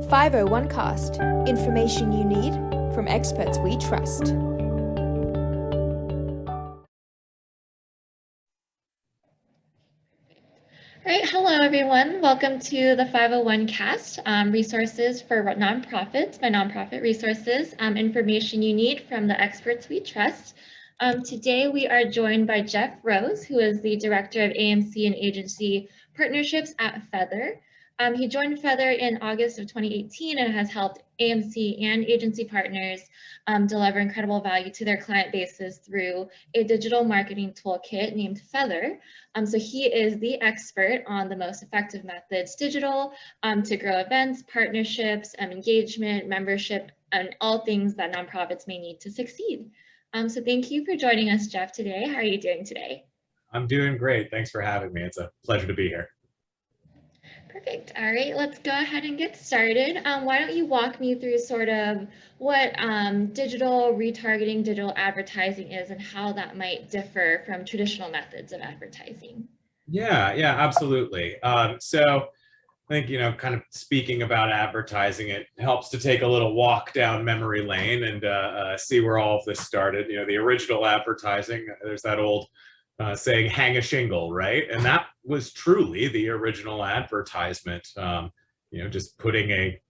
501cast. Information you need from experts we trust. All right, hello everyone. Welcome to the 501 cast, resources for nonprofits, by nonprofit resources, information you need from the experts we trust. Today we are joined by Jeff Rose, who is the Director of AMC and Agency Partnerships at Feathr. He joined Feathr in August of 2018 and has helped AMC and agency partners deliver incredible value to their client bases through a digital marketing toolkit named Feathr. So he is the expert on the most effective methods digital to grow events, partnerships, engagement, membership, and all things that nonprofits may need to succeed. So thank you for joining us, Jeff, today. How are you doing today? I'm doing great. Thanks for having me. It's a pleasure to be here. Perfect. All right, let's go ahead and get started. Why don't you walk me through sort of what digital retargeting, digital advertising is and how that might differ from traditional methods of advertising? Yeah, absolutely. So I think, kind of speaking about advertising, it helps to take a little walk down memory lane and see where all of this started. The original advertising, there's that old saying, hang a shingle, right? And that was truly the original advertisement. Just putting a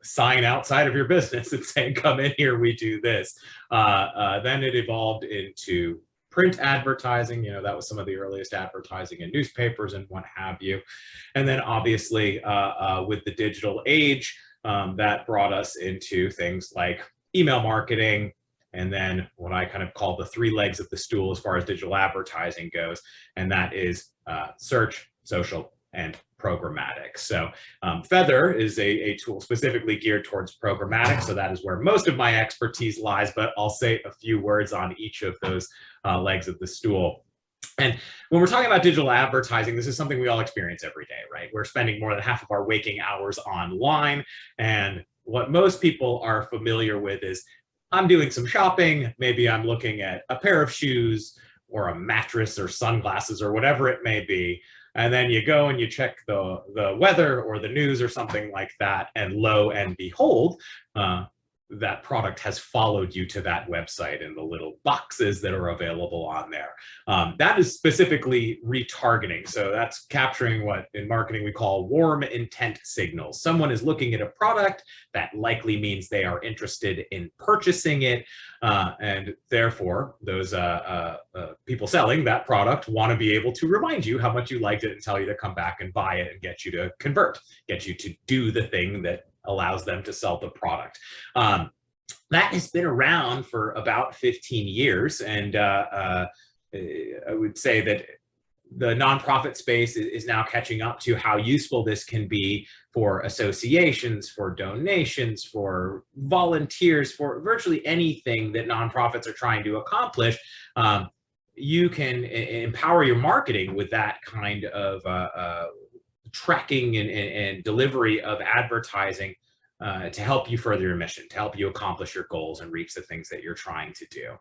sign outside of your business and saying, come in here, we do this. Then it evolved into print advertising. That was some of the earliest advertising in newspapers and what have you. And then obviously with the digital age, that brought us into things like email marketing, and then what I kind of call the three legs of the stool as far as digital advertising goes, and that is search, social, and programmatic. So Feathr is a tool specifically geared towards programmatic, so that is where most of my expertise lies, but I'll say a few words on each of those legs of the stool. And when we're talking about digital advertising, this is something we all experience every day, right? We're spending more than half of our waking hours online, and what most people are familiar with is, I'm doing some shopping, maybe I'm looking at a pair of shoes or a mattress or sunglasses or whatever it may be, and then you go and you check the weather or the news or something like that, and lo and behold, that product has followed you to that website in the little boxes that are available on there. That is specifically retargeting. So that's capturing what in marketing we call warm intent signals. Someone is looking at a product, that likely means they are interested in purchasing it. And therefore, those people selling that product want to be able to remind you how much you liked it and tell you to come back and buy it and get you to convert, get you to do the thing that allows them to sell the product. That has been around for about 15 years. And I would say that the nonprofit space is now catching up to how useful this can be for associations, for donations, for volunteers, for virtually anything that nonprofits are trying to accomplish. You can empower your marketing with that kind of tracking and delivery of advertising to help you further your mission, to help you accomplish your goals and reach the things that you're trying to do.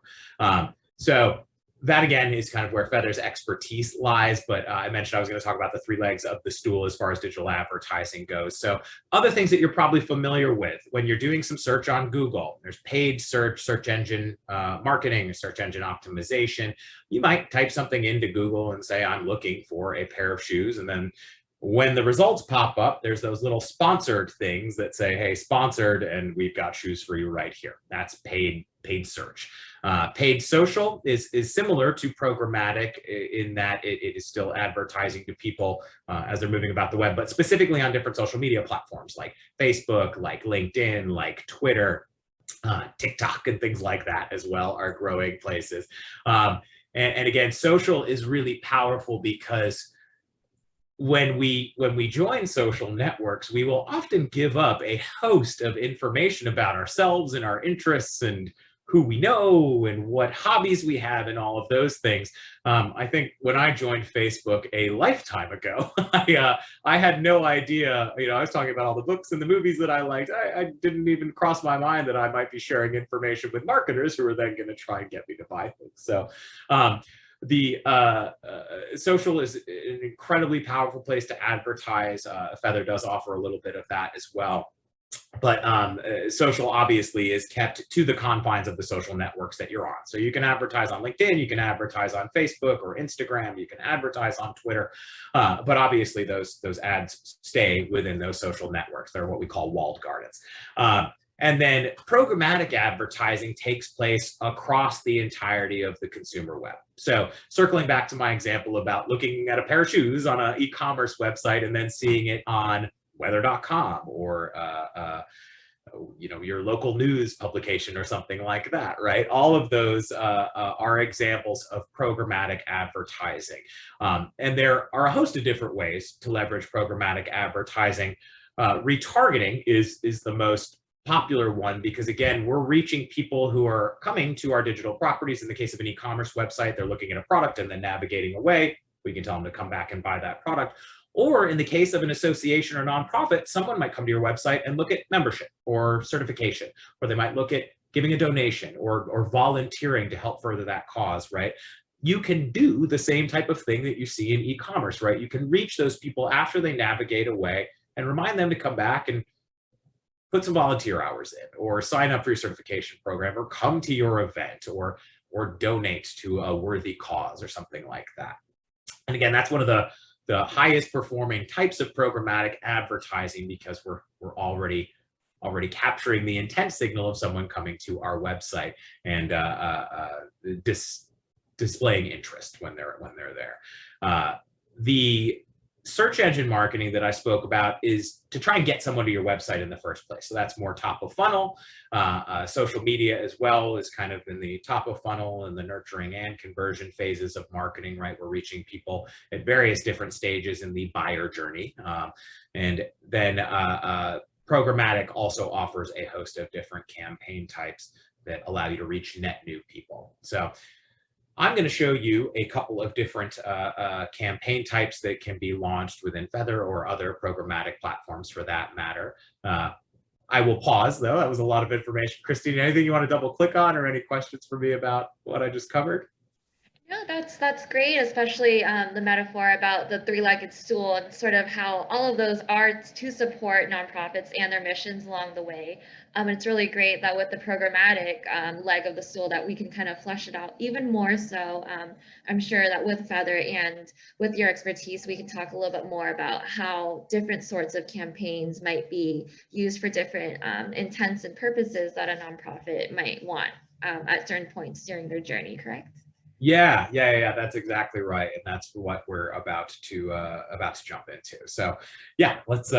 So that again is kind of where Feathr's expertise lies, but I mentioned I was going to talk about the three legs of the stool as far as digital advertising goes. So other things that you're probably familiar with when you're doing some search on Google, there's paid search, search engine marketing, search engine optimization. You might type something into Google and say, I'm looking for a pair of shoes, and then when the results pop up, there's those little sponsored things that say, hey, sponsored, and we've got shoes for you right here. That's paid search. Paid social is similar to programmatic in that it is still advertising to people as they're moving about the web, but specifically on different social media platforms like Facebook, like LinkedIn, like Twitter, TikTok, and things like that as well are growing places. And again, social is really powerful because when we join social networks, we will often give up a host of information about ourselves and our interests and who we know and what hobbies we have and all of those things. I think when I joined Facebook a lifetime ago, I had no idea, I was talking about all the books and the movies that I liked. I didn't even cross my mind that I might be sharing information with marketers who are then going to try and get me to buy things. So the social is an incredibly powerful place to advertise. Feathr does offer a little bit of that as well. But social obviously is kept to the confines of the social networks that you're on. So you can advertise on LinkedIn, you can advertise on Facebook or Instagram, you can advertise on Twitter, but obviously those ads stay within those social networks. They're what we call walled gardens. And then programmatic advertising takes place across the entirety of the consumer web. So circling back to my example about looking at a pair of shoes on an e-commerce website and then seeing it on weather.com or your local news publication or something like that, right? All of those are examples of programmatic advertising. And there are a host of different ways to leverage programmatic advertising. Retargeting is the most popular one because, again, we're reaching people who are coming to our digital properties. In the case of an e-commerce website, they're looking at a product and then navigating away. We can tell them to come back and buy that product. Or in the case of an association or nonprofit, someone might come to your website and look at membership or certification, or they might look at giving a donation or volunteering to help further that cause, right? You can do the same type of thing that you see in e-commerce, right? You can reach those people after they navigate away and remind them to come back and put some volunteer hours in, or sign up for your certification program, or come to your event, or donate to a worthy cause or something like that. And again, that's one of the highest performing types of programmatic advertising because we're already capturing the intent signal of someone coming to our website and displaying interest when they're there. The search engine marketing that I spoke about is to try and get someone to your website in the first place. So that's more top of funnel. Social media as well is kind of in the top of funnel and the nurturing and conversion phases of marketing, right? We're reaching people at various different stages in the buyer journey. And then programmatic also offers a host of different campaign types that allow you to reach net new people. So I'm going to show you a couple of different campaign types that can be launched within Feathr or other programmatic platforms for that matter. I will pause though. That was a lot of information. Christine, anything you want to double click on or any questions for me about what I just covered? No, that's great, especially the metaphor about the three-legged stool and sort of how all of those are to support nonprofits and their missions along the way. It's really great that with the programmatic leg of the stool that we can kind of flesh it out even more so. I'm sure that with Feathr and with your expertise, we can talk a little bit more about how different sorts of campaigns might be used for different intents and purposes that a nonprofit might want at certain points during their journey, correct? Yeah, that's exactly right, and that's what we're about to jump into. So, yeah, let's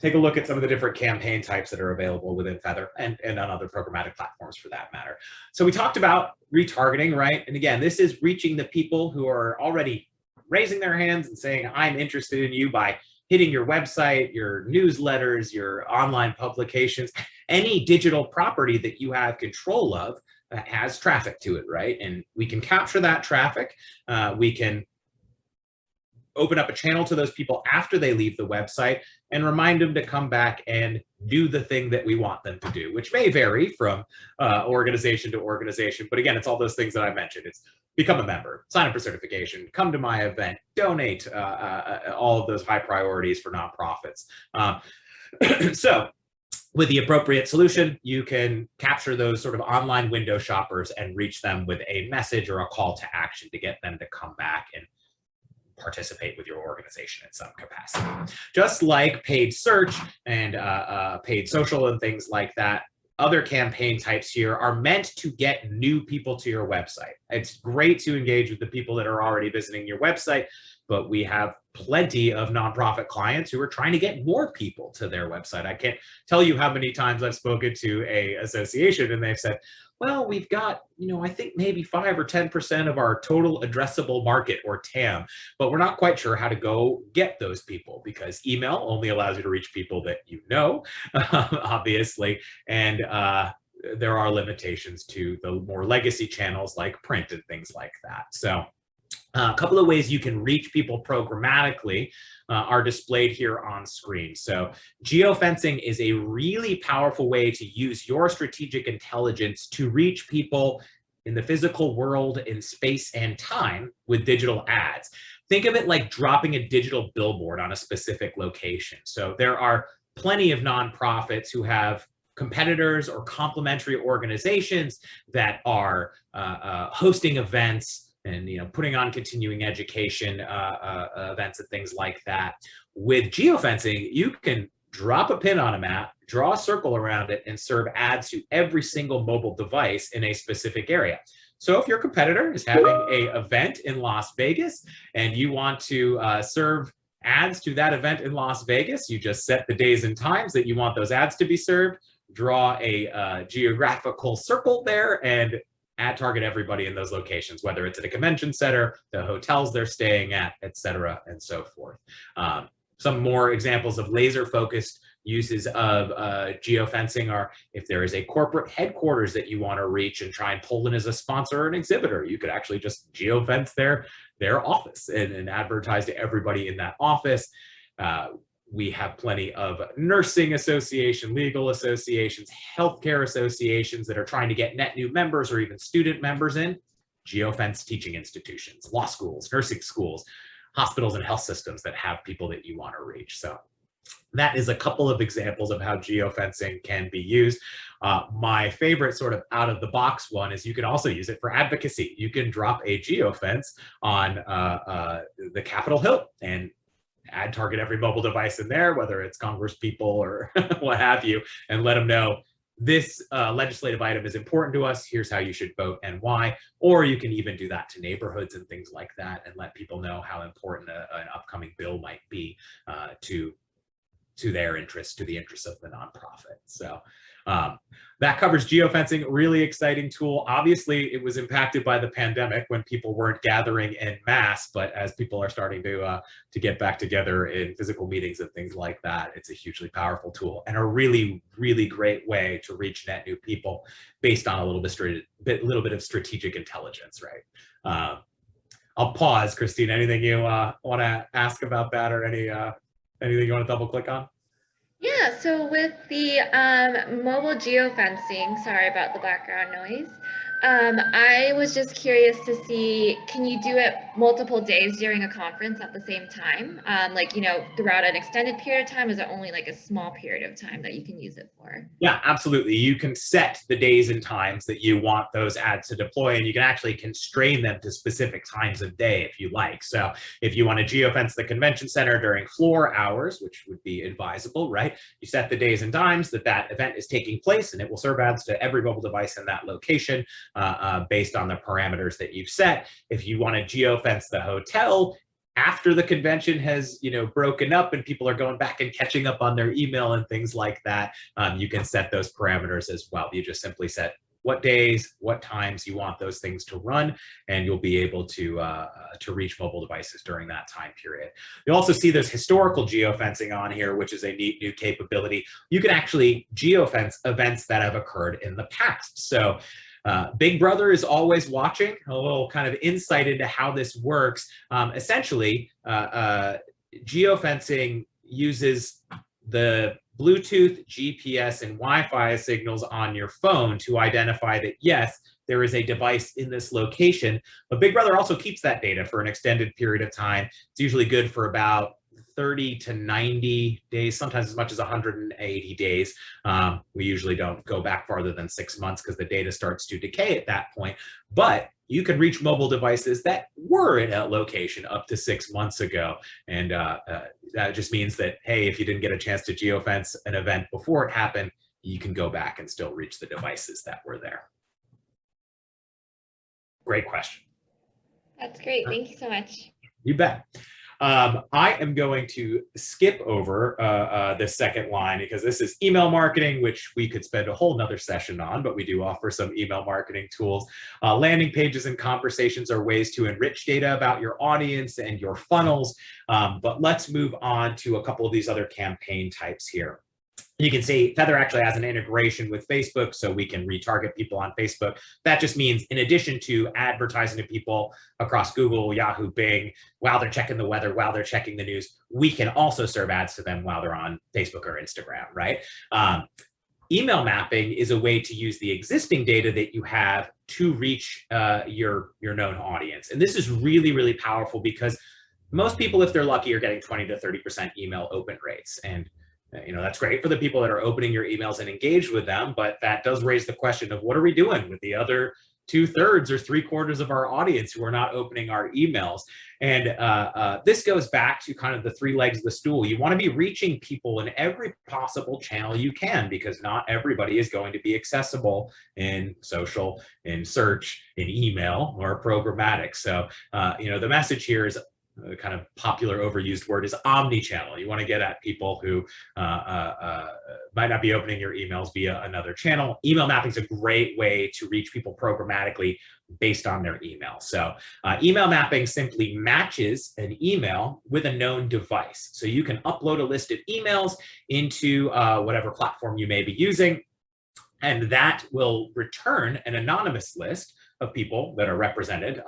take a look at some of the different campaign types that are available within Feathr and on other programmatic platforms for that matter. So we talked about retargeting, right? And again, this is reaching the people who are already raising their hands and saying, "I'm interested in you," by hitting your website, your newsletters, your online publications, any digital property that you have control of that has traffic to it, right? And we can capture that traffic. We can open up a channel to those people after they leave the website and remind them to come back and do the thing that we want them to do, which may vary from organization to organization. But again, it's all those things that I mentioned. It's become a member, sign up for certification, come to my event, donate, all of those high priorities for nonprofits. So with the appropriate solution, you can capture those sort of online window shoppers and reach them with a message or a call to action to get them to come back and participate with your organization in some capacity. Just like paid search and paid social and things like that, other campaign types here are meant to get new people to your website. It's great to engage with the people that are already visiting your website, but we have plenty of nonprofit clients who are trying to get more people to their website. I can't tell you how many times I've spoken to a association and they've said, well, we've got, I think maybe 5 or 10% of our total addressable market or TAM, but we're not quite sure how to go get those people because email only allows you to reach people that you know, obviously, and there are limitations to the more legacy channels like print and things like that. So a couple of ways you can reach people programmatically are displayed here on screen. So geofencing is a really powerful way to use your strategic intelligence to reach people in the physical world, in space and time with digital ads. Think of it like dropping a digital billboard on a specific location. So there are plenty of nonprofits who have competitors or complementary organizations that are hosting events and putting on continuing education events and things like that. With geofencing, you can drop a pin on a map, draw a circle around it, and serve ads to every single mobile device in a specific area. So if your competitor is having an event in Las Vegas and you want to serve ads to that event in Las Vegas, you just set the days and times that you want those ads to be served, draw a geographical circle there, and ad target everybody in those locations, whether it's at a convention center, the hotels they're staying at, et cetera, and so forth. Some more examples of laser-focused uses of geofencing are if there is a corporate headquarters that you want to reach and try and pull in as a sponsor or an exhibitor, you could actually just geofence their office and advertise to everybody in that office. We have plenty of nursing associations, legal associations, healthcare associations that are trying to get net new members or even student members in. Geofence teaching institutions, law schools, nursing schools, hospitals and health systems that have people that you want to reach. So that is a couple of examples of how geofencing can be used. My favorite sort of out of the box one is you can also use it for advocacy. You can drop a geofence on the Capitol Hill and ad target every mobile device in there, whether it's Congress people or what have you, and let them know this legislative item is important to us. Here's how you should vote and why. Or you can even do that to neighborhoods and things like that and let people know how important an upcoming bill might be to their interests, to the interests of the nonprofit. So that covers geofencing, really exciting tool. Obviously, it was impacted by the pandemic when people weren't gathering en masse, but as people are starting to get back together in physical meetings and things like that, it's a hugely powerful tool and a really, really great way to reach net new people based on a little bit of strategic intelligence, right? I'll pause, Christine. Anything you want to ask about that, or anything you want to double click on? Yeah, so with the mobile geofencing, sorry about the background noise. I was just curious to see, can you do it multiple days during a conference at the same time? Like, throughout an extended period of time, is it only like a small period of time that you can use it for? Yeah, absolutely. You can set the days and times that you want those ads to deploy, and you can actually constrain them to specific times of day if you like. So if you want to geofence the convention center during floor hours, which would be advisable, right? You set the days and times that event is taking place, and it will serve ads to every mobile device in that location based on the parameters that you've set. If you want to geofence the hotel after the convention has broken up and people are going back and catching up on their email and things like that, you can set those parameters as well. You just simply set what days, what times you want those things to run, and you'll be able to reach mobile devices during that time period. You'll also see there's historical geofencing on here, which is a neat new capability. You can actually geofence events that have occurred in the past. So Big Brother is always watching. A little kind of insight into how this works. Essentially, geofencing uses the Bluetooth, GPS, and Wi-Fi signals on your phone to identify that, yes, there is a device in this location. But Big Brother also keeps that data for an extended period of time. It's usually good for about 30 to 90 days, sometimes as much as 180 days. We usually don't go back farther than 6 months because the data starts to decay at that point. But you can reach mobile devices that were in a location up to 6 months ago. And that just means that, hey, if you didn't get a chance to geofence an event before it happened, you can go back and still reach the devices that were there. Great question. That's great. Thank you so much. You bet. I am going to skip over this second line because this is email marketing, which we could spend a whole nother session on, but we do offer some email marketing tools. Landing pages and conversations are ways to enrich data about your audience and your funnels. But let's move on to a couple of these other campaign types here. You can see Feathr actually has an integration with Facebook, so we can retarget people on Facebook. That just means in addition to advertising to people across Google, Yahoo, Bing, while they're checking the weather, while they're checking the news, we can also serve ads to them while they're on Facebook or Instagram, right? Email mapping is a way to use the existing data that you have to reach your known audience. And this is really, really powerful because most people, if they're lucky, are getting 20 to 30% email open rates. And That's great for the people that are opening your emails and engaged with them, but that does raise the question of what are we doing with the other 2/3 or 3/4 of our audience who are not opening our emails? And this goes back to kind of the three legs of the stool. You want to be reaching people in every possible channel you can, because not everybody is going to be accessible in social, in search, in email, or programmatic. So, the message here is kind of popular overused word is omni-channel. You want to get at people who might not be opening your emails via another channel. Email mapping is a great way to reach people programmatically based on their email. So email mapping simply matches an email with a known device. So you can upload a list of emails into whatever platform you may be using, and that will return an anonymous list of people that are represented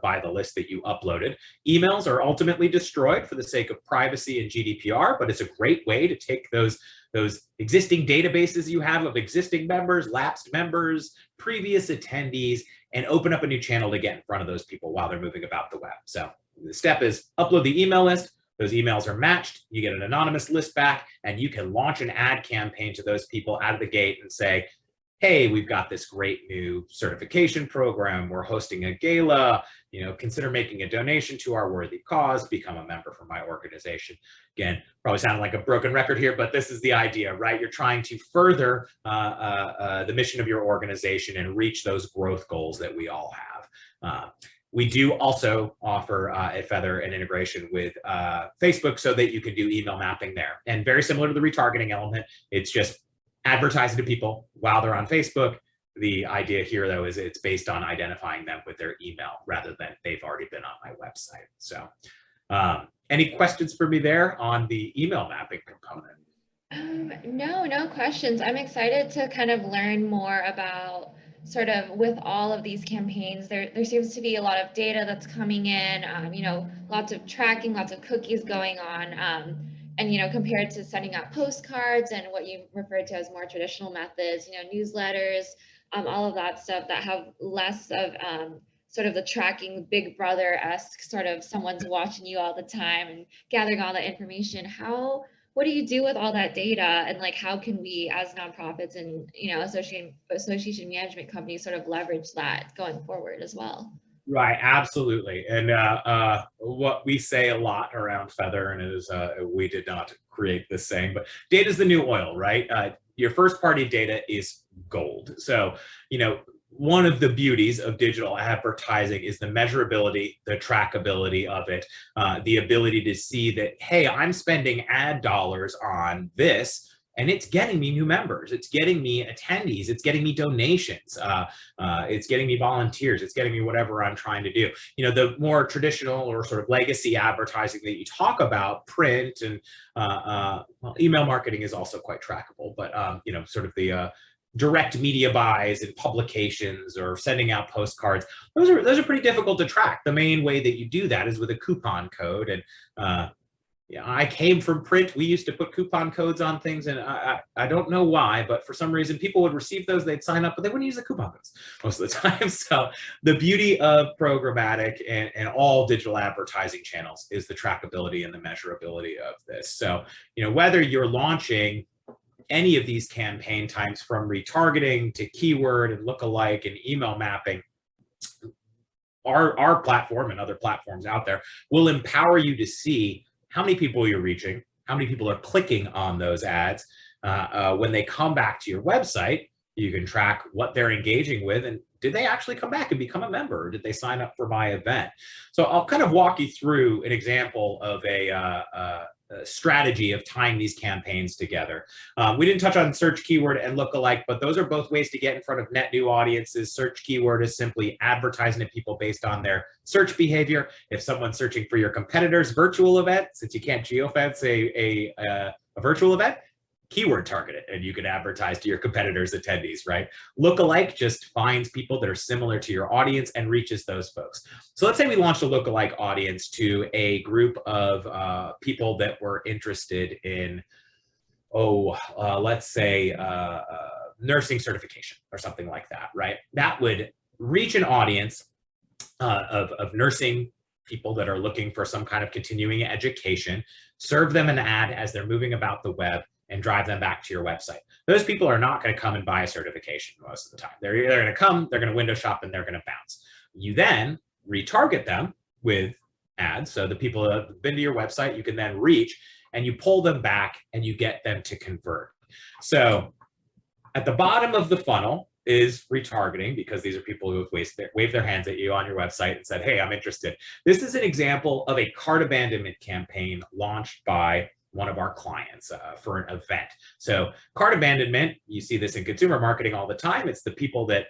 by the list that you uploaded. Emails are ultimately destroyed for the sake of privacy and GDPR, but it's a great way to take those existing databases you have of existing members, lapsed members, previous attendees, and open up a new channel to get in front of those people while they're moving about the web. So the step is upload the email list. Those emails are matched, you get an anonymous list back, and you can launch an ad campaign to those people out of the gate and say, hey, we've got this great new certification program. We're hosting a gala. Consider making a donation to our worthy cause. Become a member for my organization. Again, probably sounding like a broken record here, but this is the idea, right? You're trying to further the mission of your organization and reach those growth goals that we all have. We do also offer at Feathr an integration with Facebook so that you can do email mapping there. And very similar to the retargeting element, it's just advertising to people while they're on Facebook. The idea here, though, is it's based on identifying them with their email rather than they've already been on my website. So any questions for me there on the email mapping component? No questions. I'm excited to kind of learn more about sort of with all of these campaigns. There seems to be a lot of data that's coming in, lots of tracking, lots of cookies going on. And, compared to sending out postcards and what you referred to as more traditional methods, newsletters, all of that stuff that have less of sort of the tracking Big Brother-esque sort of someone's watching you all the time and gathering all that information. What do you do with all that data? And like, how can we as nonprofits and, association management companies sort of leverage that going forward as well? Right, absolutely. And what we say a lot around Feathr, and it is we did not create this saying, but data is the new oil, right? Your first party data is gold. So, one of the beauties of digital advertising is the measurability, the trackability of it, the ability to see that, hey, I'm spending ad dollars on this, and it's getting me new members, it's getting me attendees, it's getting me donations, it's getting me volunteers, it's getting me whatever I'm trying to do. The more traditional or sort of legacy advertising that you talk about, print and email marketing is also quite trackable, but sort of the direct media buys and publications or sending out postcards, those are pretty difficult to track. The main way that you do that is with a coupon code. And I came from print. We used to put coupon codes on things, and I don't know why, but for some reason people would receive those, they'd sign up, but they wouldn't use the coupon codes most of the time. So the beauty of programmatic and all digital advertising channels is the trackability and the measurability of this. So, whether you're launching any of these campaign types, from retargeting to keyword and lookalike and email mapping, our platform and other platforms out there will empower you to see how many people you're reaching, how many people are clicking on those ads. When they come back to your website, you can track what they're engaging with, and did they actually come back and become a member, or did they sign up for my event? So I'll kind of walk you through an example of a strategy of tying these campaigns together. We didn't touch on search keyword and lookalike, but those are both ways to get in front of net new audiences. Search keyword is simply advertising to people based on their search behavior. If someone's searching for your competitor's virtual event, since you can't geofence a virtual event, keyword target it, and you can advertise to your competitors' attendees, right? Lookalike just finds people that are similar to your audience and reaches those folks. So let's say we launched a lookalike audience to a group of people that were interested in, let's say nursing certification or something like that, right? That would reach an audience of nursing people that are looking for some kind of continuing education, serve them an ad as they're moving about the web, and drive them back to your website. Those people are not going to come and buy a certification most of the time. They're either going to come, they're going to window shop, and they're going to bounce. You then retarget them with ads. So the people that have been to your website, you can then reach and you pull them back and you get them to convert. So at the bottom of the funnel is retargeting, because these are people who have waved their hands at you on your website and said, hey, I'm interested. This is an example of a cart abandonment campaign launched by one of our clients for an event. So cart abandonment, you see this in consumer marketing all the time. It's the people that,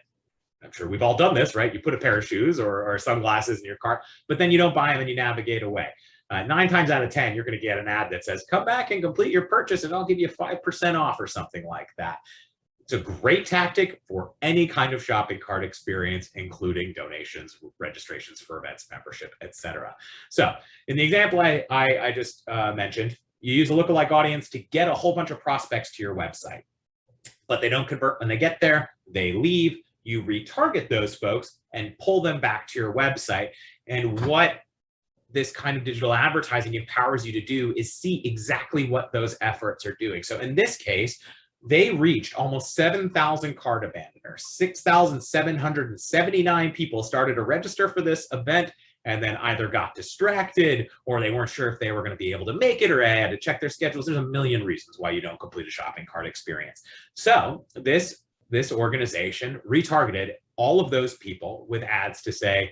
I'm sure we've all done this, right? You put a pair of shoes or sunglasses in your cart, but then you don't buy them and you navigate away. 9 times out of 10, you're going to get an ad that says, come back and complete your purchase and I'll give you 5% off or something like that. It's a great tactic for any kind of shopping cart experience, including donations, registrations for events, membership, etc. So in the example I just mentioned, you use a lookalike audience to get a whole bunch of prospects to your website, but they don't convert when they get there, they leave. You retarget those folks and pull them back to your website. And what this kind of digital advertising empowers you to do is see exactly what those efforts are doing. So in this case, they reached almost 7,000 cart abandoners. 6,779 people started to register for this event and then either got distracted or they weren't sure if they were going to be able to make it, or they had to check their schedules. There's a million reasons why you don't complete a shopping cart experience. So this organization retargeted all of those people with ads to say,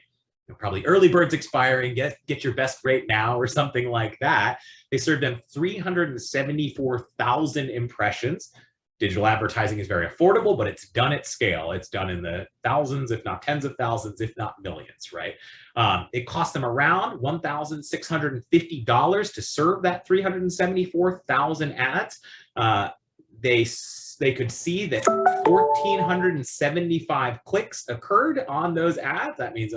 probably early birds expiring, get your best rate now or something like that. They served them 374,000 impressions. Digital advertising is very affordable, but it's done at scale. It's done in the thousands, if not tens of thousands, if not millions, right? It cost them around $1,650 to serve that 374,000 ads. They could see that 1,475 clicks occurred on those ads. That means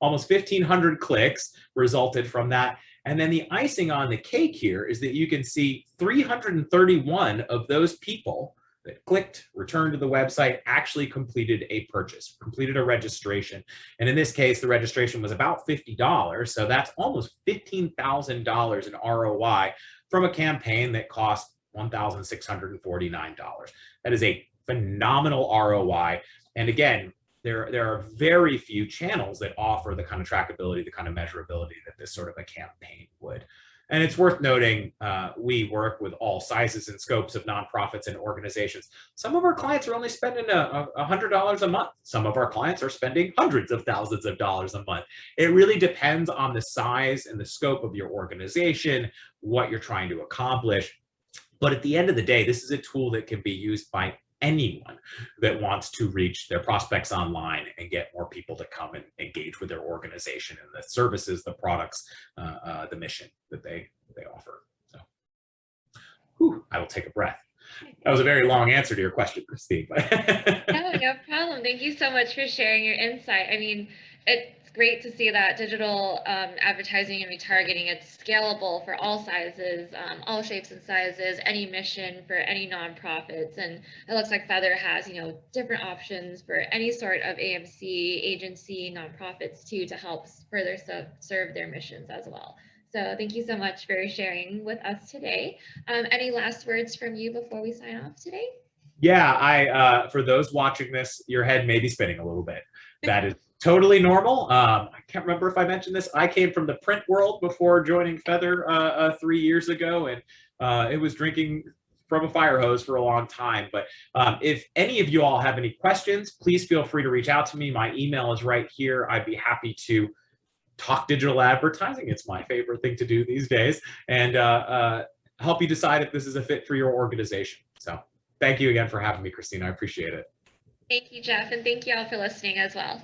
almost 1,500 clicks resulted from that. And then the icing on the cake here is that you can see 331 of those people that clicked, returned to the website, actually completed a purchase, completed a registration. And in this case, the registration was about $50. So that's almost $15,000 in ROI from a campaign that cost $1,649. That is a phenomenal ROI. And again, there are very few channels that offer the kind of trackability, the kind of measurability that this sort of a campaign would. And it's worth noting, we work with all sizes and scopes of nonprofits and organizations. Some of our clients are only spending $100 a month. Some of our clients are spending hundreds of thousands of dollars a month. It really depends on the size and the scope of your organization, what you're trying to accomplish. But at the end of the day, this is a tool that can be used by anyone that wants to reach their prospects online and get more people to come and engage with their organization and the services, the products, the mission that they offer. So, I will take a breath. That was a very long answer to your question, Christine. No problem. Thank you so much for sharing your insight. I mean, it's great to see that digital advertising and retargeting, it's scalable for all sizes, all shapes and sizes, any mission for any nonprofits. And it looks like Feathr has, different options for any sort of AMC, agency, nonprofits too, to help further serve their missions as well. So thank you so much for sharing with us today. Any last words from you before we sign off today? Yeah, for those watching this, your head may be spinning a little bit. That is totally normal. I can't remember if I mentioned this. I came from the print world before joining Feathr 3 years ago, and it was drinking from a fire hose for a long time. But if any of you all have any questions, please feel free to reach out to me. My email is right here. I'd be happy to talk digital advertising. It's my favorite thing to do these days, and help you decide if this is a fit for your organization. So thank you again for having me, Christina. I appreciate it. Thank you, Jeff, and thank you all for listening as well.